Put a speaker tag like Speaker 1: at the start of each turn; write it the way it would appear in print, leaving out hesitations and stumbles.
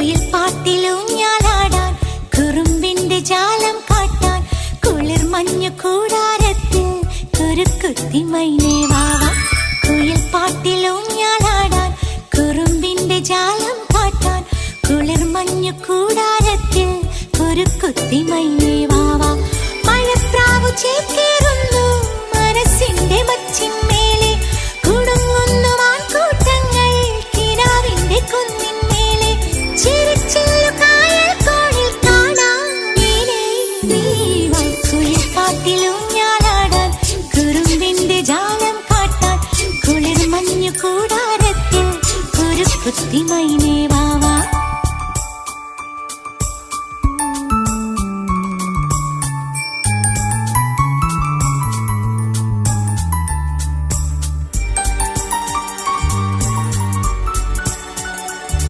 Speaker 1: കുയിൽ പാട്ടിലൂഞ്ഞാലാടാൻ കുറുമ്പിന്റെ ജാലം കാട്ടാൻ കുളിർ മഞ്ഞു കൂടാരത്തിൽ കുരുക്കുത്തി മൈനേ വാവാ. കുയിൽ പാട്ടിലൂഞ്ഞാലാടാൻ കുറുമ്പിന്റെ ജാലം കാട്ടാൻ കുളിർ മഞ്ഞു കൂടാരത്തിൽ കുരുക്കുത്തി മൈനേ വാവാ. മഴപ്രാവു ചേക്കേറുന്നു മനസ്സിന്റെ മച്ചിന്മേലെ കുടുങ്ങുന്നു മാൻകൂട്ടങ്ങൾ കിനാവിന്റെ കുന്നിന്മേലെ ചിരിച്ചില്ലു കായൽ കോണിൽ കാണാം നീലേ നീവാ. കുയിൽ പാട്ടിലൂഞ്ഞാലാടാൻ കുറുമ്പിന്റെ ജാലം കാട്ടാൻ കുളിർ മഞ്ഞു കൂടാരത്തിൽ കുരുക്കുത്തി മൈനേ